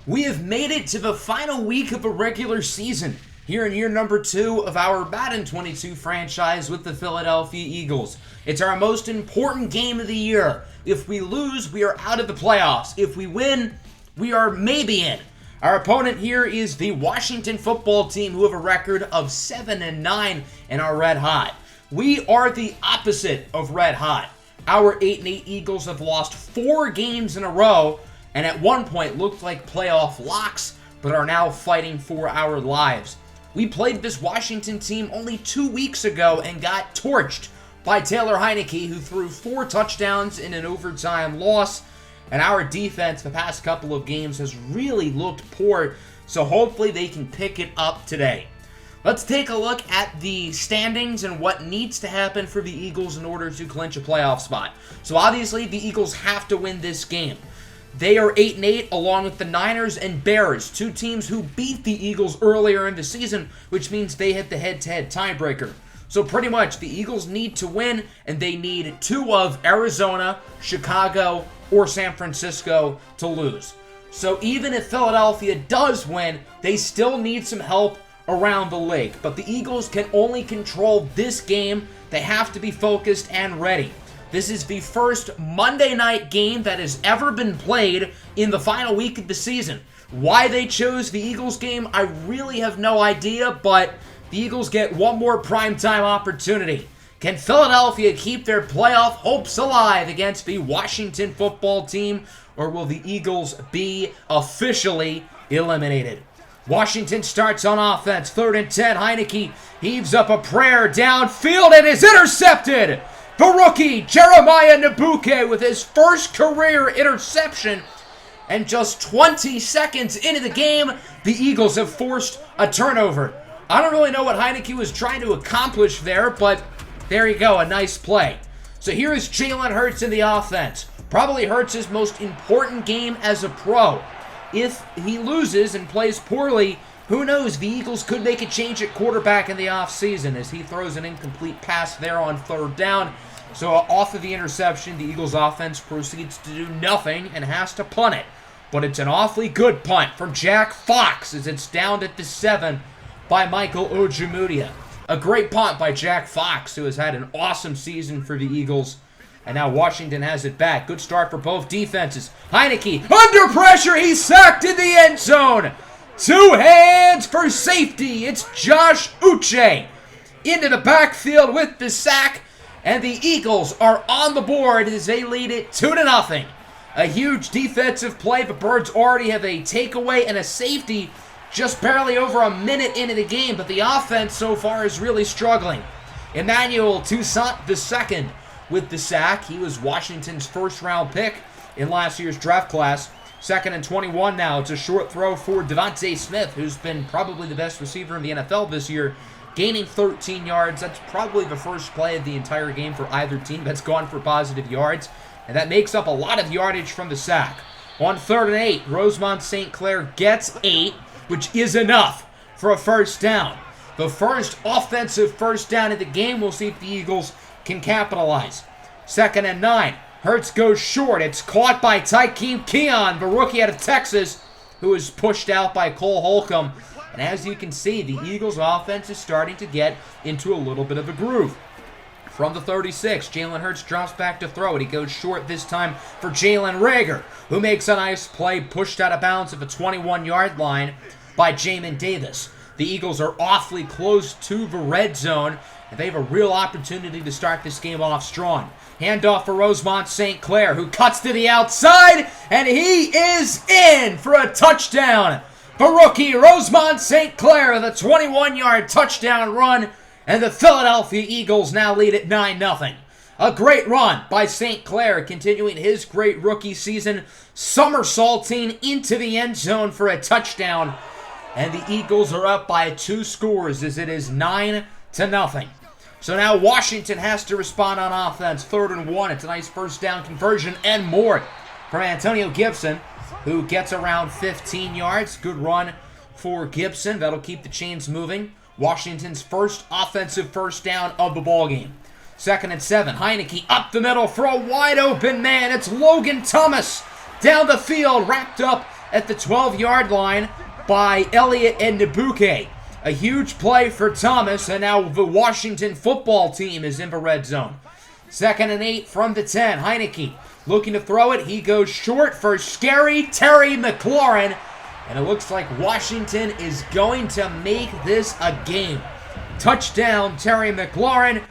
We have made it to the final week of a regular season here in year number 2 of our Madden 22 franchise with the Philadelphia Eagles. It's our most important game of the year. If we lose, we are out of the playoffs. If we win, we are maybe in. Our opponent here is the Washington football team, who have a record of 7-9 and are red hot. We are the opposite of red hot. Our 8-8 Eagles have lost 4 games in a row, and at one point looked like playoff locks, but are now fighting for our lives. We played this Washington team only 2 weeks ago and got torched by Taylor Heinicke, who threw 4 touchdowns in an overtime loss. And our defense the past couple of games has really looked poor, so hopefully they can pick it up today. Let's take a look at the standings and what needs to happen for the Eagles in order to clinch a playoff spot. So obviously the Eagles have to win this game. They are 8-8 along with the Niners and Bears, 2 teams who beat the Eagles earlier in the season, which means they hit the head-to-head tiebreaker. So pretty much the Eagles need to win, and they need 2 of Arizona, Chicago, or San Francisco to lose. So even if Philadelphia does win, they still need some help around the league. But the Eagles can only control this game. They have to be focused and ready. This is the first Monday night game that has ever been played in the final week of the season. Why they chose the Eagles game, I really have no idea, but the Eagles get one more primetime opportunity. Can Philadelphia keep their playoff hopes alive against the Washington football team, or will the Eagles be officially eliminated? Washington starts on offense, 3rd and 10. Heinicke heaves up a prayer downfield and is intercepted. The rookie, Jeremiah Nnabuke, with his first career interception. And just 20 seconds into the game, the Eagles have forced a turnover. I don't really know what Heinicke was trying to accomplish there, but there you go, a nice play. So here is Jalen Hurts in the offense. Probably Hurts' most important game as a pro. If he loses and plays poorly, who knows, the Eagles could make a change at quarterback in the offseason as he throws an incomplete pass there on 3rd down. So off of the interception, the Eagles offense proceeds to do nothing and has to punt it. But it's an awfully good punt from Jack Fox as it's downed at the 7 by Michael Ojemudia. A great punt by Jack Fox, who has had an awesome season for the Eagles. And now Washington has it back. Good start for both defenses. Heinicke, under pressure, he's sacked in the end zone. 2 hands for safety. It's Josh Uche into the backfield with the sack. And the Eagles are on the board as they lead it 2-0. A huge defensive play. The Birds already have a takeaway and a safety just barely over a minute into the game, but the offense so far is really struggling. Emmanuel Toussaint II with the sack. He was Washington's first-round pick in last year's draft class. 2nd and 21 now. It's a short throw for Devontae Smith, who's been probably the best receiver in the NFL this year, gaining 13 yards. That's probably the first play of the entire game for either team that's gone for positive yards, and that makes up a lot of yardage from the sack. On 3rd and 8, Rosemont St. Clair gets 8, which is enough for a first down. The first offensive first down of the game. We'll see if the Eagles can capitalize. 2nd and 9. Hurts goes short. It's caught by Tykeem Keon, the rookie out of Texas, who is pushed out by Cole Holcomb. And as you can see, the Eagles' offense is starting to get into a little bit of a groove. From the 36, Jalen Hurts drops back to throw it. He goes short this time for Jalen Reagor, who makes a nice play, pushed out of bounds at the 21-yard line by Jamin Davis. The Eagles are awfully close to the red zone, and they have a real opportunity to start this game off strong. Handoff for Rosemont St. Clair, who cuts to the outside, and he is in for a touchdown. The rookie, Rosemont St. Clair, with a 21-yard touchdown run, and the Philadelphia Eagles now lead at 9-0. A great run by St. Clair, continuing his great rookie season, somersaulting into the end zone for a touchdown. And the Eagles are up by 2 scores as it is 9-0. So now Washington has to respond on offense. 3rd and 1. It's a nice first down conversion and more from Antonio Gibson, who gets around 15 yards. Good run for Gibson. That'll keep the chains moving. Washington's first offensive first down of the ballgame. 2nd and 7. Heinicke up the middle for a wide open man. It's Logan Thomas down the field, wrapped up at the 12-yard line by Elliott and Nabuke. A huge play for Thomas, and now the Washington football team is in the red zone. 2nd and 8 from the 10. Heineke looking to throw it. He goes short for scary Terry McLaurin. And it looks like Washington is going to make this a game. Touchdown, Terry McLaurin.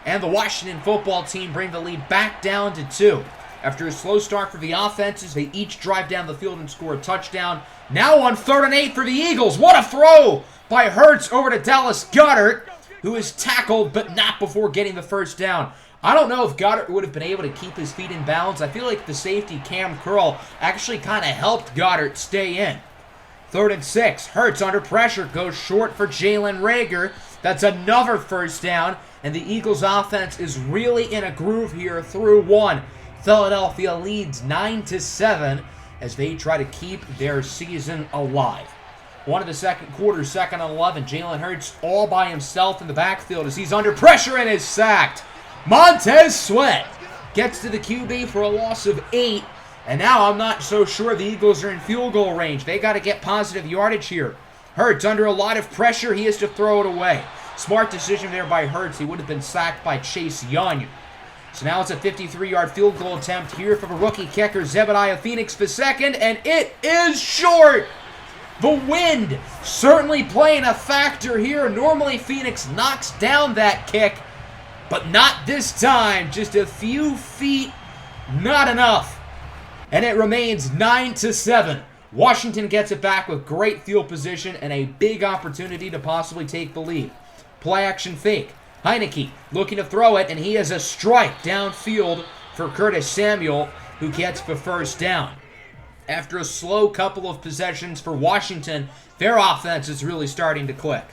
And the Washington football team bring the lead back down to 2. After a slow start for the offenses, they each drive down the field and score a touchdown. Now on 3rd and 8 for the Eagles. What a throw by Hurts over to Dallas Goedert, who is tackled but not before getting the first down. I don't know if Goddard would have been able to keep his feet in bounds. I feel like the safety, Cam Curl, actually kind of helped Goddard stay in. 3rd and 6. Hurts under pressure. Goes short for Jalen Reagor. That's another first down. And the Eagles offense is really in a groove here through 1. Philadelphia leads 9-7 as they try to keep their season alive. 1 of the second quarter, 2nd and 11. Jalen Hurts all by himself in the backfield as he's under pressure and is sacked. Montez Sweat gets to the QB for a loss of 8. And now I'm not so sure the Eagles are in field goal range. They got to get positive yardage here. Hurts under a lot of pressure. He has to throw it away. Smart decision there by Hurts. He would have been sacked by Chase Young. So now it's a 53-yard field goal attempt here for the rookie kicker, Zebediah Phoenix the second, and it is short. The wind certainly playing a factor here. Normally Phoenix knocks down that kick, but not this time. Just a few feet, not enough. And it remains 9-7. Washington gets it back with great field position and a big opportunity to possibly take the lead. Play action fake. Heineke looking to throw it, and he has a strike downfield for Curtis Samuel, who gets the first down. After a slow couple of possessions for Washington, their offense is really starting to click.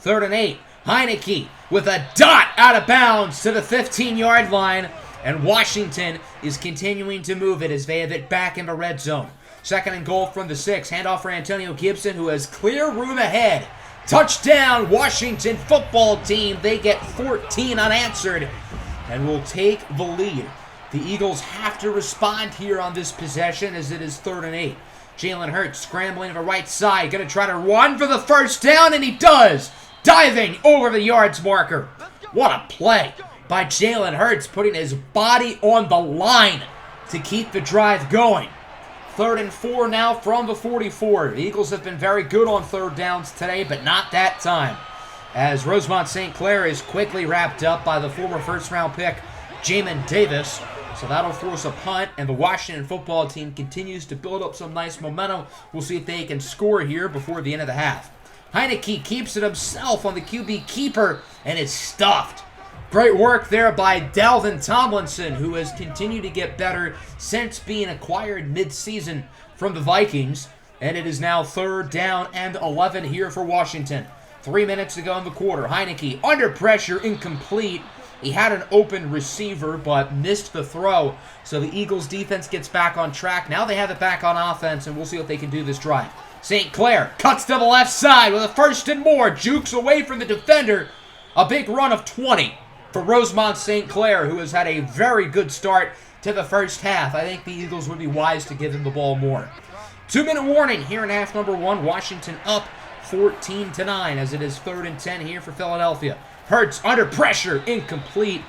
3rd and 8. Heineke with a dot out of bounds to the 15-yard line. And Washington is continuing to move it as they have it back in the red zone. 2nd and goal from the 6. Handoff for Antonio Gibson, who has clear room ahead. Touchdown, Washington football team. They get 14 unanswered and will take the lead. The Eagles have to respond here on this possession as it is 3rd and 8. Jalen Hurts scrambling to the right side. Going to try to run for the first down, and he does. Diving over the yards marker. What a play by Jalen Hurts, putting his body on the line to keep the drive going. 3rd and 4 now from the 44. The Eagles have been very good on 3rd downs today, but not that time, as Rosemont St. Clair is quickly wrapped up by the former first-round pick, Jamin Davis. So that'll force a punt, and the Washington football team continues to build up some nice momentum. We'll see if they can score here before the end of the half. Heineke keeps it himself on the QB keeper, and is stuffed. Great work there by Dalvin Tomlinson, who has continued to get better since being acquired mid-season from the Vikings. And it is now 3rd down and 11 here for Washington. 3 minutes to go in the quarter. Heineke under pressure, incomplete. He had an open receiver, but missed the throw. So the Eagles defense gets back on track. Now they have it back on offense, and we'll see what they can do this drive. St. Clair cuts to the left side with a 1st and more. Jukes away from the defender. A big run of 20 for Rosemont St. Clair, who has had a very good start to the first half. I think the Eagles would be wise to give him the ball more. 2-minute warning here in half number 1. Washington up 14-9 as it is 3rd and 10 here for Philadelphia. Hurts under pressure, incomplete.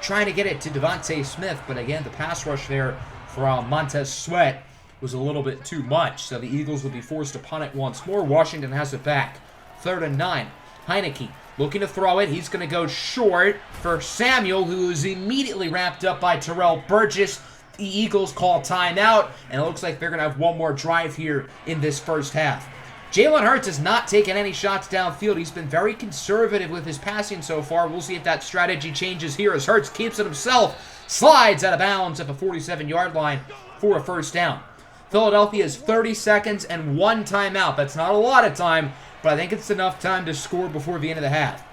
Trying to get it to Devontae Smith, but again, the pass rush there from Montez Sweat was a little bit too much, so the Eagles will be forced to punt it once more. Washington has it back. 3rd and 9. Heineke looking to throw it. He's going to go short for Samuel, who is immediately wrapped up by Terrell Burgess. The Eagles call timeout, and it looks like they're going to have one more drive here in this first half. Jalen Hurts has not taken any shots downfield. He's been very conservative with his passing so far. We'll see if that strategy changes here as Hurts keeps it himself. Slides out of bounds at the 47-yard line for a first down. Philadelphia has 30 seconds and 1 timeout. That's not a lot of time, but I think it's enough time to score before the end of the half.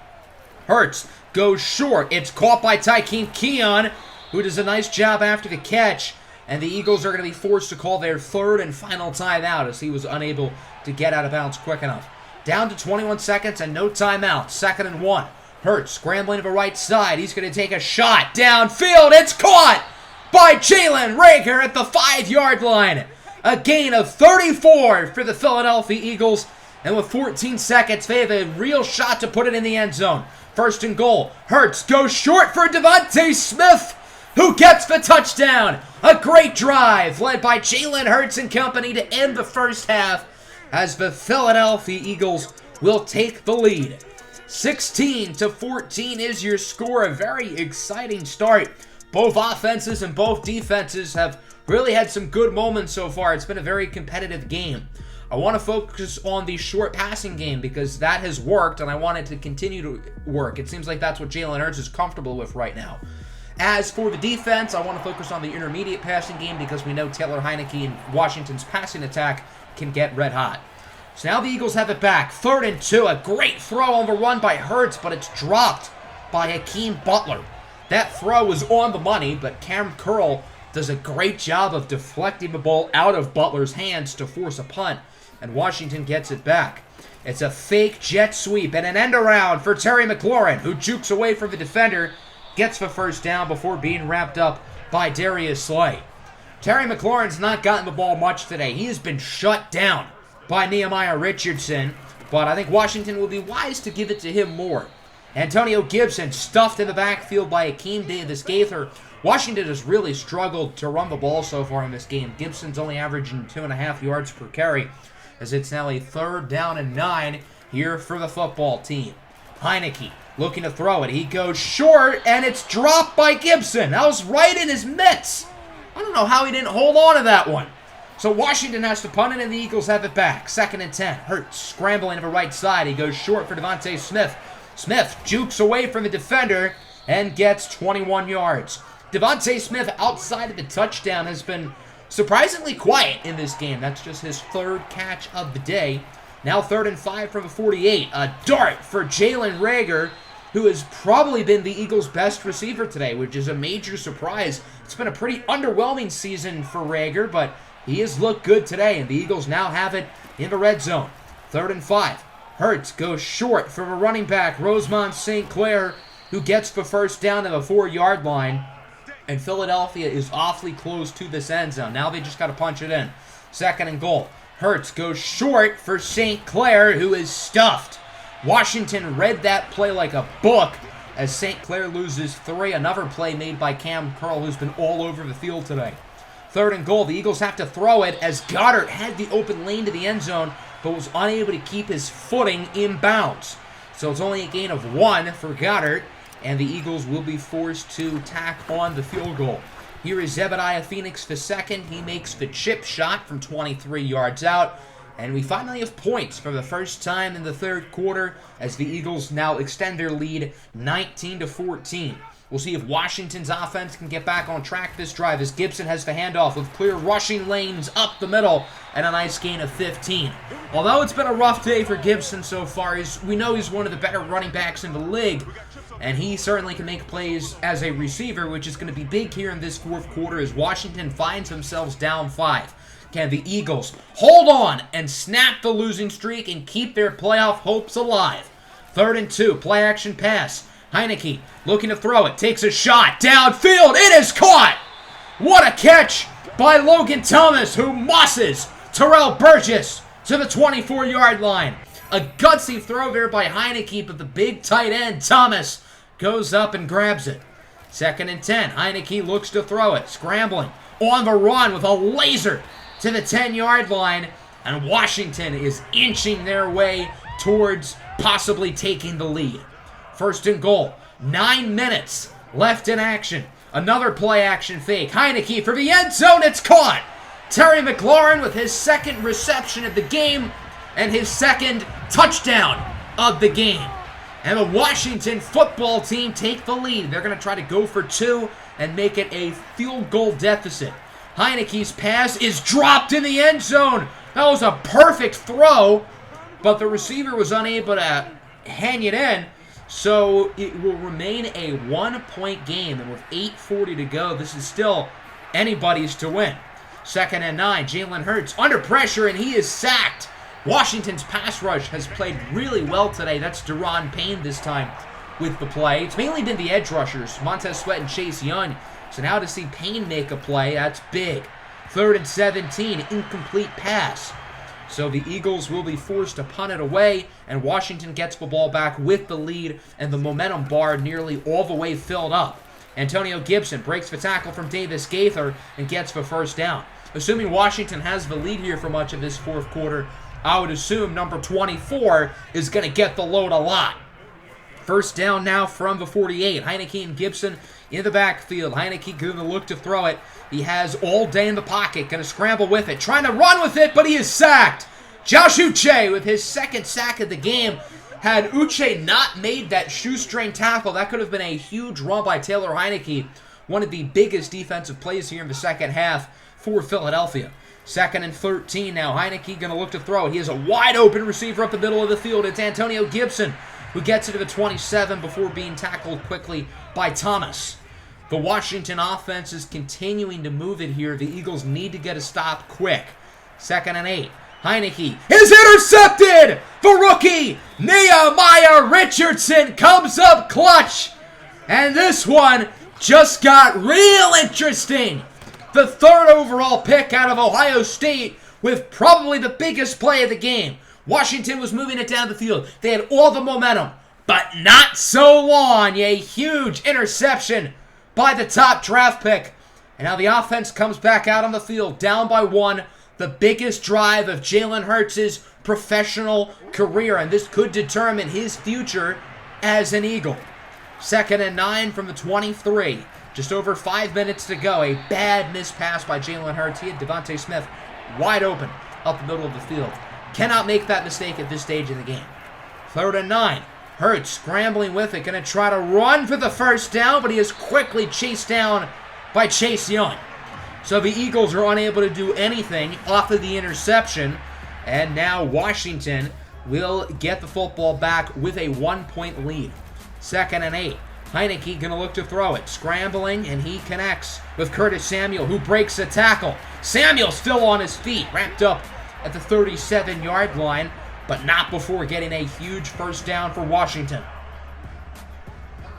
Hurts goes short. It's caught by Tykeem Keon, who does a nice job after the catch. And the Eagles are going to be forced to call their 3rd and final timeout as he was unable to get out of bounds quick enough. Down to 21 seconds and no timeout. 2nd and 1. Hurts scrambling to the right side. He's going to take a shot downfield. It's caught by Jalen Reagor at the 5-yard line. A gain of 34 for the Philadelphia Eagles. And with 14 seconds, they have a real shot to put it in the end zone. First and goal. Hurts goes short for W18 Smith, who gets the touchdown. A great drive led by Jalen Hurts and company to end the first half as the Philadelphia Eagles will take the lead. 16-14 is your score. A very exciting start. Both offenses and both defenses have really had some good moments so far. It's been a very competitive game. I want to focus on the short passing game because that has worked, and I want it to continue to work. It seems like that's what Jalen Hurts is comfortable with right now. As for the defense, I want to focus on the intermediate passing game because we know Taylor Heineke and Washington's passing attack can get red hot. So now the Eagles have it back. 3rd and 2. A great throw on the run by Hurts, but it's dropped by Hakeem Butler. That throw was on the money, but Cam Curl does a great job of deflecting the ball out of Butler's hands to force a punt, and Washington gets it back. It's a fake jet sweep and an end around for Terry McLaurin, who jukes away from the defender, gets the first down before being wrapped up by Darius Slay. Terry McLaurin's not gotten the ball much today. He has been shut down by Nehemiah Richardson, but I think Washington will be wise to give it to him more. Antonio Gibson stuffed in the backfield by Akeem Davis-Gaither. Washington has really struggled to run the ball so far in this game. Gibson's only averaging 2.5 yards per carry, as it's now a 3rd down and 9 here for the football team. Heineke looking to throw it. He goes short, and it's dropped by Gibson. That was right in his mitts. I don't know how he didn't hold on to that one. So Washington has to punt it, and the Eagles have it back. 2nd and 10. Hurts scrambling to the right side. He goes short for W18 Smith. Smith jukes away from the defender and gets 21 yards. W18 Smith, outside of the touchdown, has been surprisingly quiet in this game. That's just his 3rd catch of the day. Now 3rd and 5 from the 48. A dart for Jalen Reagor, who has probably been the Eagles' best receiver today, which is a major surprise. It's been a pretty underwhelming season for Reagor, but he has looked good today, and the Eagles now have it in the red zone. 3rd and 5. Hurts goes short from a running back, Rosemont St. Clair, who gets the first down to the 4-yard line. And Philadelphia is awfully close to this end zone. Now they just got to punch it in. 2nd and goal. Hurts goes short for St. Clair, who is stuffed. Washington read that play like a book as St. Clair loses 3. Another play made by Cam Curl, who's been all over the field today. 3rd and goal. The Eagles have to throw it as Goddard had the open lane to the end zone, but was unable to keep his footing in bounds. So it's only a gain of 1 for Goddard, and the Eagles will be forced to tack on the field goal. Here is Zebediah Phoenix the second. He makes the chip shot from 23 yards out, and we finally have points for the first time in the 3rd quarter as the Eagles now extend their lead 19-14. We'll see if Washington's offense can get back on track this drive as Gibson has the handoff with clear rushing lanes up the middle and a nice gain of 15. Although it's been a rough day for Gibson so far, we know he's one of the better running backs in the league, and he certainly can make plays as a receiver, which is going to be big here in this 4th quarter as Washington finds themselves down 5. Can the Eagles hold on and snap the losing streak and keep their playoff hopes alive? 3rd and 2, play action pass. Heineke looking to throw it, takes a shot, downfield, it is caught! What a catch by Logan Thomas, who mosses Terrell Burgess to the 24-yard line. A gutsy throw there by Heineke, but the big tight end, Thomas, goes up and grabs it. 2nd and 10, Heineke looks to throw it, scrambling, on the run with a laser to the 10-yard line, and Washington is inching their way towards possibly taking the lead. 1st and goal. 9 minutes left in action. Another play action fake. Heineke for the end zone. It's caught. Terry McLaurin with his 2nd reception of the game and his 2nd touchdown of the game. And the Washington football team take the lead. They're going to try to go for 2 and make it a field goal deficit. Heineke's pass is dropped in the end zone. That was a perfect throw, but the receiver was unable to hang it in. So it will remain a 1-point game, and with 8:40 to go, this is still anybody's to win. 2nd and 9, Jalen Hurts under pressure, and he is sacked. Washington's pass rush has played really well today. That's Deron Payne this time with the play. It's mainly been the edge rushers, Montez Sweat and Chase Young. So now to see Payne make a play, that's big. 3rd and 17, incomplete pass. So the Eagles will be forced to punt it away, and Washington gets the ball back with the lead, and the momentum bar nearly all the way filled up. Antonio Gibson breaks the tackle from Davis Gaither and gets the first down. Assuming Washington has the lead here for much of this fourth quarter, I would assume number 24 is going to get the load a lot. First down now from the 48. Heineke and Gibson in the backfield. Heineke going to look to throw it. He has all day in the pocket. Going to scramble with it. Trying to run with it, but he is sacked. Josh Uche with his second sack of the game. Had Uche not made that shoestring tackle, that could have been a huge run by Taylor Heineke. One of the biggest defensive plays here in the second half for Philadelphia. 2nd and 13 now. Heineke going to look to throw it. He has a wide open receiver up the middle of the field. It's Antonio Gibson who gets it to the 27 before being tackled quickly by Thomas. The Washington offense is continuing to move it here. The Eagles need to get a stop quick. 2nd and 8. Heineke is intercepted! The rookie, Nehemiah Richardson, comes up clutch. And this one just got real interesting. The 3rd overall pick out of Ohio State with probably the biggest play of the game. Washington was moving it down the field. They had all the momentum, but not so long. A huge interception by the top draft pick. And now the offense comes back out on the field, down by 1. The biggest drive of Jalen Hurts' professional career, and this could determine his future as an Eagle. 2nd and 9 from the 23. Just over 5 minutes to go. A bad missed pass by Jalen Hurts. He had Devontae Smith wide open up the middle of the field. Cannot make that mistake at this stage in the game. 3rd and 9. Hurts scrambling with it. Going to try to run for the first down, but he is quickly chased down by Chase Young. So the Eagles are unable to do anything off of the interception. And now Washington will get the football back with a 1-point lead. 2nd and 8. Heineke going to look to throw it. Scrambling, and he connects with Curtis Samuel, who breaks a tackle. Samuel still on his feet, wrapped up at the 37-yard line, but not before getting a huge first down for Washington.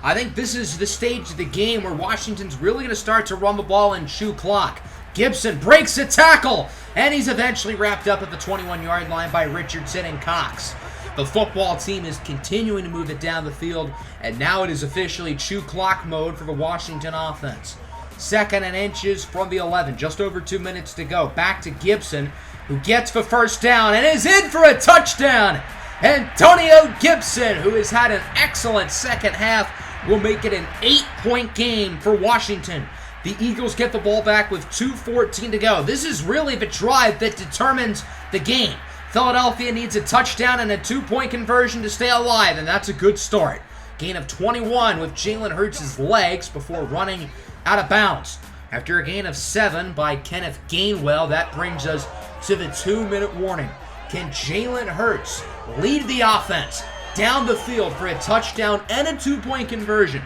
I think this is the stage of the game where Washington's really going to start to run the ball and chew clock. Gibson breaks a tackle, and he's eventually wrapped up at the 21-yard line by Richardson and Cox. The football team is continuing to move it down the field, and now it is officially chew clock mode for the Washington offense. 2nd and inches from the 11, just over 2 minutes to go. Back to Gibson, who gets the first down and is in for a touchdown. Antonio Gibson, who has had an excellent second half, will make it an 8-point game for Washington. The Eagles get the ball back with 2:14 to go. This is really the drive that determines the game. Philadelphia needs a touchdown and a 2-point conversion to stay alive, and that's a good start. Gain of 21 with Jalen Hurts' legs before running out of bounds. After a gain of 7 by Kenneth Gainwell, that brings us to the 2-minute warning. Can Jalen Hurts lead the offense down the field for a touchdown and a 2-point conversion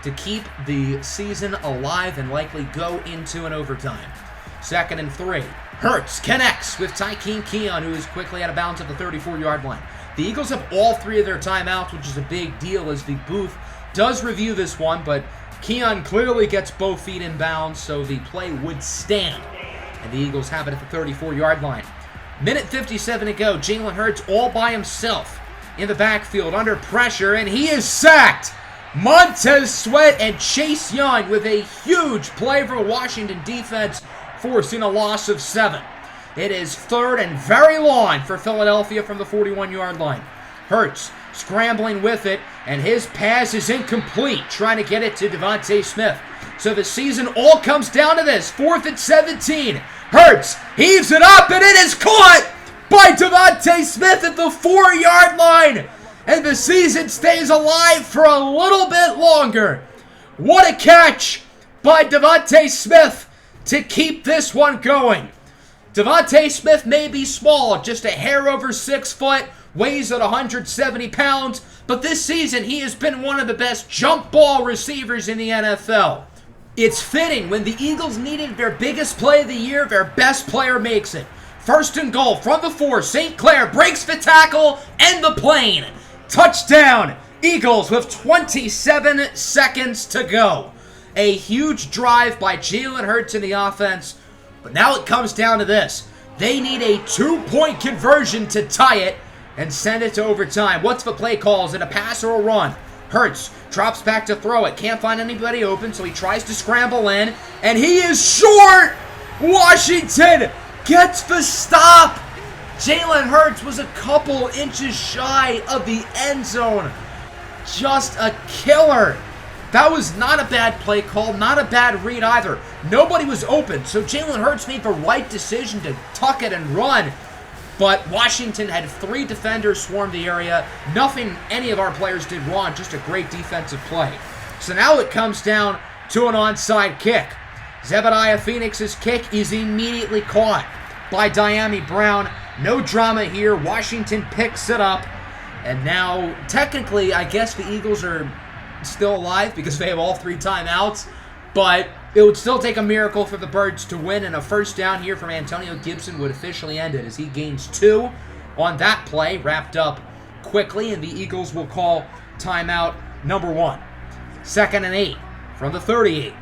to keep the season alive and likely go into an overtime? 2nd and 3. Hurts connects with Tykeem Keon, who is quickly out of bounds at the 34-yard line. The Eagles have all 3 of their timeouts, which is a big deal as the booth does review this one, but Keon clearly gets both feet in bounds, so the play would stand. And the Eagles have it at the 34-yard line. Minute 57 to go. Jalen Hurts all by himself in the backfield under pressure, and he is sacked. Montez Sweat and Chase Young with a huge play for the Washington defense, forcing a loss of 7. It is 3rd and very long for Philadelphia from the 41-yard line. Hurts scrambling with it, and his pass is incomplete, trying to get it to Devontae Smith. So the season all comes down to this. 4th and 17. Hurts heaves it up, and it is caught by Devontae Smith at the 4-yard line. And the season stays alive for a little bit longer. What a catch by Devontae Smith to keep this one going. Devontae Smith may be small, just a hair over 6 foot, weighs at 170 pounds, but this season he has been one of the best jump ball receivers in the NFL. It's fitting when the Eagles needed their biggest play of the year, their best player makes it. 1st and goal from the 4, St. Clair breaks the tackle and the plane. Touchdown, Eagles with 27 seconds to go. A huge drive by Jalen Hurts in the offense, But now it comes down to this. They need a 2-point conversion to tie it and send it to overtime. What's the play call? Is it a pass or a run? Hurts drops back to throw it. Can't find anybody open, so he tries to scramble in, and he is short! Washington gets the stop! Jalen Hurts was a couple inches shy of the end zone. Just a killer. That was not a bad play call, not a bad read either. Nobody was open, so Jalen Hurts made the right decision to tuck it and run. But Washington had 3 defenders swarm the area. Nothing any of our players did wrong, just a great defensive play. So now it comes down to an onside kick. Zebediah Phoenix's kick is immediately caught by Dyami Brown. No drama here. Washington picks it up. And now, technically, I guess the Eagles are still alive because they have all 3 timeouts. But it would still take a miracle for the Birds to win, and a first down here from Antonio Gibson would officially end it as he gains 2 on that play, wrapped up quickly, and the Eagles will call timeout number 1. 2nd and 8 from the 38.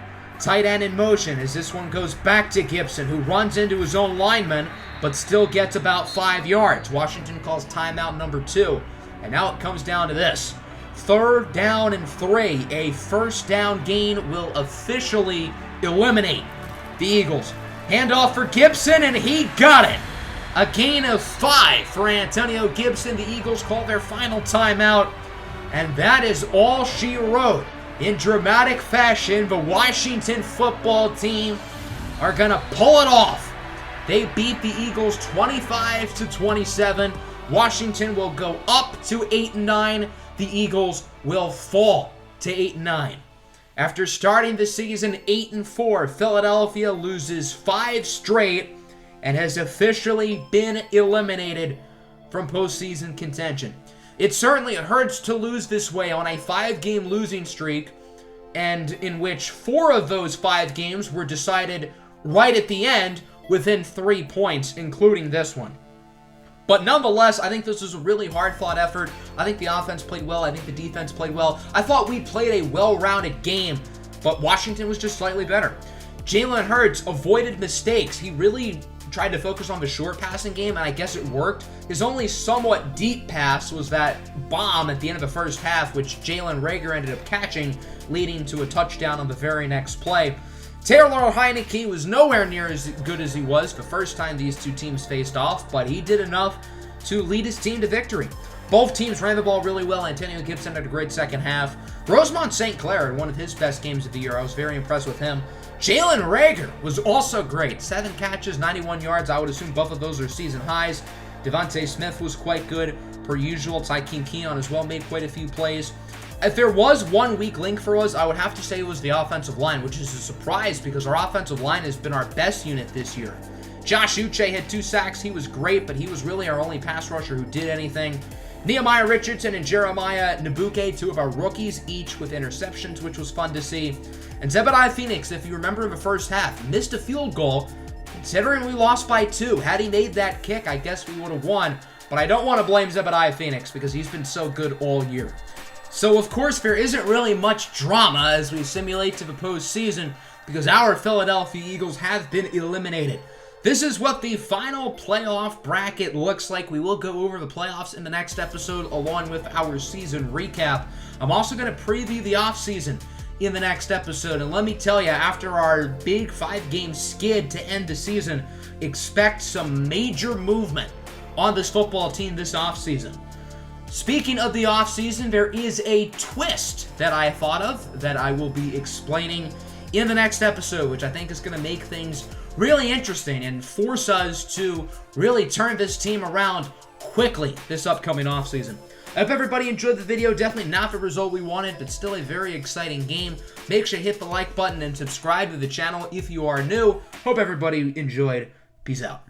Tight end in motion as this one goes back to Gibson, who runs into his own lineman, but still gets about 5 yards. Washington calls timeout number 2, and now it comes down to this. 3rd down and 3. A first down gain will officially eliminate the Eagles. Handoff for Gibson, and he got it. A gain of 5 for Antonio Gibson. The Eagles call their final timeout, and that is all she wrote. In dramatic fashion, the Washington football team are going to pull it off. They beat the Eagles 25-27. Washington will go up to 8-9. The Eagles will fall to 8-9. After starting the season 8-4, Philadelphia loses 5 straight and has officially been eliminated from postseason contention. It certainly hurts to lose this way on a 5-game losing streak, and in which 4 of those 5 games were decided right at the end within 3 points, including this one. But nonetheless, I think this was a really hard-fought effort. I think the offense played well. I think the defense played well. I thought we played a well-rounded game, but Washington was just slightly better. Jalen Hurts avoided mistakes. He really tried to focus on the short passing game, and I guess it worked. His only somewhat deep pass was that bomb at the end of the first half, which Jalen Reagor ended up catching, leading to a touchdown on the very next play. Taylor Heineke was nowhere near as good as he was the first time these 2 teams faced off, but he did enough to lead his team to victory. Both teams ran the ball really well. Antonio Gibson had a great second half. Rosemont St. Clair had one of his best games of the year. I was very impressed with him. Jalen Reagor was also great. 7 catches, 91 yards. I would assume both of those are season highs. Devontae Smith was quite good, per usual. Tykeem Keon as well made quite a few plays. If there was one weak link for us, I would have to say it was the offensive line, which is a surprise because our offensive line has been our best unit this year. Josh Uche had 2 sacks. He was great, but he was really our only pass rusher who did anything. Nehemiah Richardson and Jeremiah Nabuke, 2 of our rookies, each with interceptions, which was fun to see. And Zebediah Phoenix, if you remember in the first half, missed a field goal. Considering we lost by 2, had he made that kick, I guess we would have won. But I don't want to blame Zebediah Phoenix because he's been so good all year. So, of course, there isn't really much drama as we simulate to the postseason because our Philadelphia Eagles have been eliminated. This is what the final playoff bracket looks like. We will go over the playoffs in the next episode along with our season recap. I'm also going to preview the offseason in the next episode. And let me tell you, after our big 5-game skid to end the season, expect some major movement on this football team this offseason. Speaking of the offseason, there is a twist that I thought of that I will be explaining in the next episode, which I think is going to make things really interesting and force us to really turn this team around quickly this upcoming offseason. I hope everybody enjoyed the video. Definitely not the result we wanted, but still a very exciting game. Make sure to hit the like button and subscribe to the channel if you are new. Hope everybody enjoyed. Peace out.